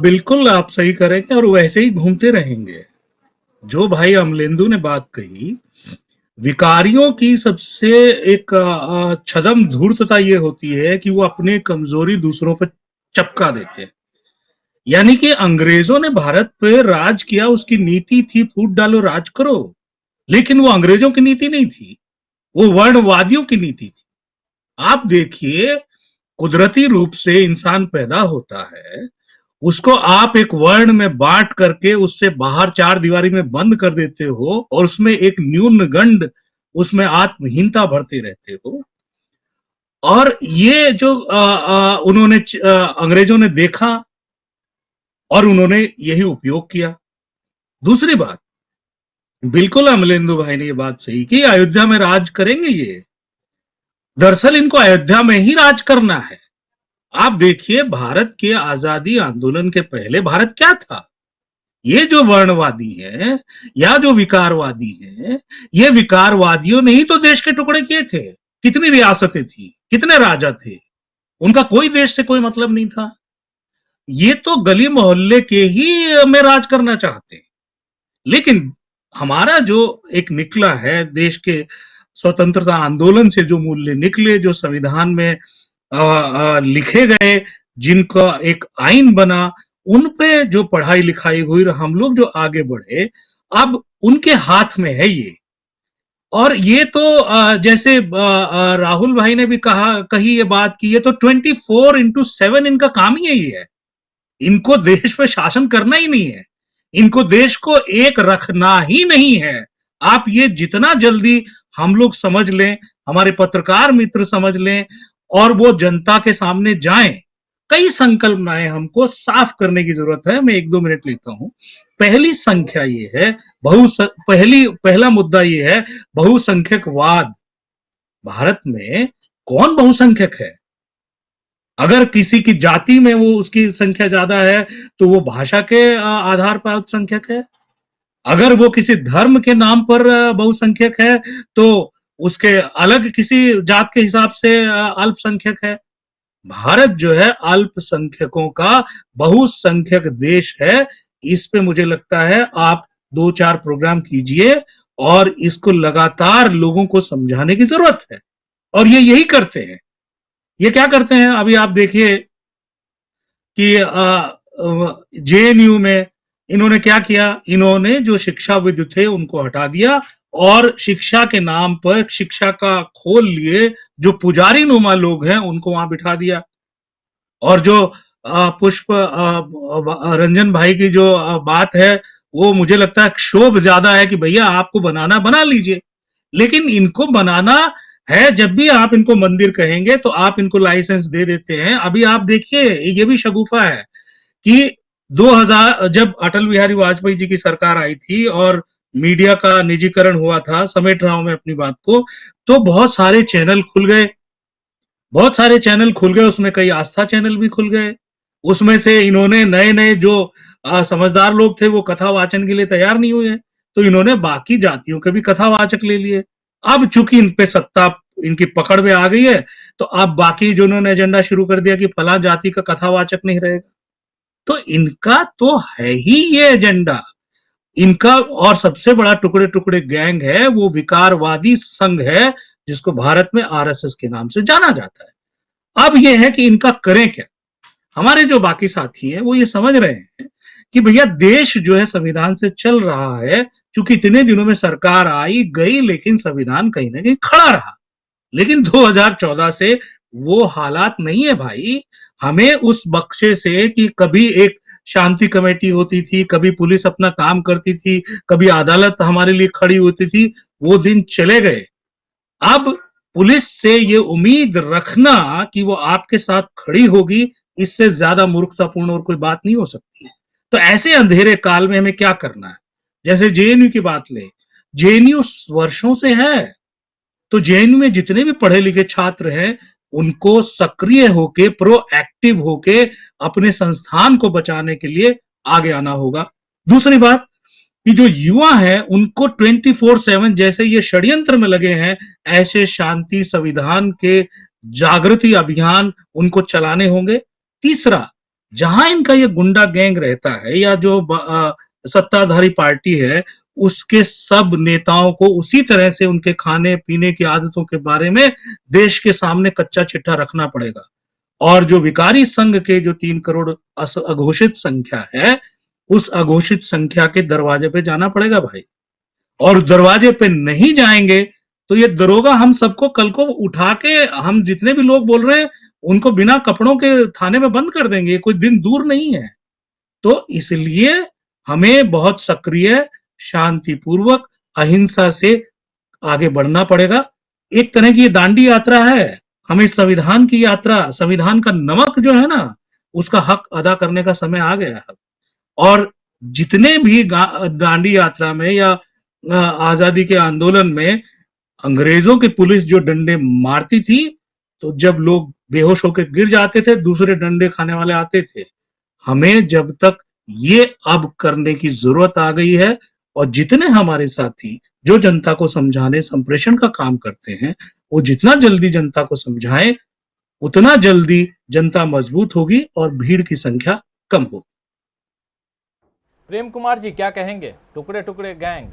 बिल्कुल आप सही करेंगे और वैसे ही घूमते रहेंगे। जो भाई अमलेंदु ने बात कही, विकारियों की सबसे एक छदम धूर्तता ये होती है कि वो अपनी कमजोरी दूसरों पर चपका देते हैं। यानी कि अंग्रेजों ने भारत पे राज किया, उसकी नीति थी फूट डालो राज करो, लेकिन वो अंग्रेजों की नीति नहीं थी, वो वर्णवादियों की नीति थी। आप देखिए, कुदरती रूप से इंसान पैदा होता है, उसको आप एक वर्ण में बांट करके उससे बाहर चार दीवारी में बंद कर देते हो और उसमें एक न्यून गंड, उसमें आत्महीनता भरते रहते हो। और ये जो उन्होंने अंग्रेजों ने देखा और उन्होंने यही उपयोग किया। दूसरी बात, बिल्कुल अमलेंदु भाई ने ये बात सही की, अयोध्या में राज करेंगे ये। दरअसल इनको अयोध्या में ही राज करना है। आप देखिए, भारत के आजादी आंदोलन के पहले भारत क्या था? ये जो वर्णवादी हैं या जो विकारवादी हैं, ये विकारवादियों ने ही तो देश के टुकड़े किए थे। कितनी रियासतें थी, कितने राजा थे, उनका कोई देश से कोई मतलब नहीं था। ये तो गली मोहल्ले के ही में राज करना चाहते हैं। लेकिन हमारा जो एक निकला है देश के स्वतंत्रता आंदोलन से, जो मूल्य निकले, जो संविधान में लिखे गए, जिनका एक आइन बना, उन पे जो पढ़ाई लिखाई हुई, हम लोग जो आगे बढ़े, अब उनके हाथ में है ये। और ये तो जैसे राहुल भाई ने भी कही ये बात की, ये तो 24/7 इनका काम ही यही है। इनको देश पे शासन करना ही नहीं है, इनको देश को एक रखना ही नहीं है। आप ये जितना जल्दी हम लोग समझ लें, हमारे पत्रकार मित्र समझ लें और वो जनता के सामने जाएं। कई संकल्पनाएं हमको साफ करने की जरूरत है। मैं 1-2 मिनट लेता हूं। पहली संख्या ये है, पहला मुद्दा ये है बहुसंख्यकवाद। भारत में कौन बहुसंख्यक है? अगर किसी की जाति में वो उसकी संख्या ज्यादा है तो वो भाषा के आधार पर अल्पसंख्यक है। अगर वो किसी धर्म के नाम पर बहुसंख्यक है तो उसके अलग किसी जात के हिसाब से अल्पसंख्यक है। भारत जो है अल्पसंख्यकों का बहुसंख्यक देश है। इस पे मुझे लगता है आप 2-4 प्रोग्राम कीजिए और इसको लगातार लोगों को समझाने की जरूरत है। और ये यही करते हैं। ये क्या करते हैं, अभी आप देखिए कि जेएनयू में इन्होंने क्या किया, इन्होंने जो शिक्षाविद थे उनको हटा दिया और शिक्षा के नाम पर शिक्षा का खोल लिए जो पुजारी नुमा लोग हैं उनको वहां बिठा दिया। और जो पुष्प रंजन भाई की जो बात है, वो मुझे लगता है क्षोभ ज्यादा है कि भैया आपको बनाना बना लीजिए, लेकिन इनको बनाना है, जब भी आप इनको मंदिर कहेंगे तो आप इनको लाइसेंस दे देते हैं। अभी आप देखिए, ये भी शगुफा है कि 2000 जब अटल बिहारी वाजपेयी जी की सरकार आई थी और मीडिया का निजीकरण हुआ था, समेट रहा हूं मैं अपनी बात को, तो बहुत सारे चैनल खुल गए, बहुत सारे चैनल खुल गए, उसमें कई आस्था चैनल भी खुल गए। उसमें से इन्होंने नए नए जो समझदार लोग थे वो कथा वाचन के लिए तैयार नहीं हुए, तो इन्होंने बाकी जातियों के भी कथावाचक ले लिए। अब चूंकि इन पे सत्ता इनकी पकड़ में आ गई है, तो अब बाकी जो उन्होंने एजेंडा शुरू कर दिया कि फला जाति का कथावाचक नहीं रहेगा। तो इनका तो है ही ये एजेंडा। इनका और सबसे बड़ा टुकड़े टुकड़े गैंग है वो विकारवादी संघ है, जिसको भारत में आरएसएस के नाम से जाना जाता है। अब ये है कि इनका करें क्या। हमारे जो बाकी साथी हैं वो ये समझ रहे हैं कि भैया देश जो है संविधान से चल रहा है, चूंकि इतने दिनों में सरकार आई गई लेकिन संविधान कहीं ना कहीं खड़ा रहा। लेकिन 2014 से वो हालात नहीं है भाई। हमें उस बक्से से कि कभी एक शांति कमेटी होती थी, कभी पुलिस अपना काम करती थी, कभी अदालत हमारे लिए खड़ी होती थी, वो दिन चले गए। अब पुलिस से ये उम्मीद रखना कि वो आपके साथ खड़ी होगी, इससे ज्यादा मूर्खतापूर्ण और कोई बात नहीं हो सकती है। तो ऐसे अंधेरे काल में हमें क्या करना है? जैसे जेएनयू की बात ले, जेएनयू वर्षों से है, तो जेएनयू में जितने भी पढ़े लिखे छात्र हैं उनको सक्रिय होके, प्रोएक्टिव होके अपने संस्थान को बचाने के लिए आगे आना होगा। दूसरी बात कि जो युवा हैं उनको 24/7 जैसे ये षड्यंत्र में लगे हैं, ऐसे शांति संविधान के जागृति अभियान उनको चलाने होंगे। तीसरा जहां इनका ये गुंडा गैंग रहता है या जो सत्ताधारी पार्टी है, उसके सब नेताओं को उसी तरह से उनके खाने पीने की आदतों के बारे में देश के सामने कच्चा चिट्ठा रखना पड़ेगा। और जो विकारी संघ के जो 3 करोड़ अघोषित संख्या है, उस अघोषित संख्या के दरवाजे पे जाना पड़ेगा भाई। और दरवाजे पे नहीं जाएंगे तो ये दरोगा हम सबको कल को उठा के, हम जितने भी लोग बोल रहे हैं उनको बिना कपड़ों के थाने में बंद कर देंगे। कोई दिन दूर नहीं है। तो इसलिए हमें बहुत सक्रिय, शांतिपूर्वक, अहिंसा से आगे बढ़ना पड़ेगा। एक तरह की ये दांडी यात्रा है। हमें संविधान की यात्रा, संविधान का नमक जो है ना, उसका हक अदा करने का समय आ गया है। और जितने भी दांडी यात्रा में या आजादी के आंदोलन में अंग्रेजों की पुलिस जो डंडे मारती थी, तो जब लोग बेहोश होकर गिर जाते थे, दूसरे डंडे खाने वाले आते थे। हमें जब तक ये अब करने की जरूरत आ गई है, और जितने हमारे साथी जो जनता को समझाने संप्रेषण का काम करते हैं, वो जितना जल्दी जनता को समझाएं, उतना जल्दी जनता मजबूत होगी और भीड़ की संख्या कम होगी। प्रेम कुमार जी क्या कहेंगे, टुकड़े टुकड़े गैंग?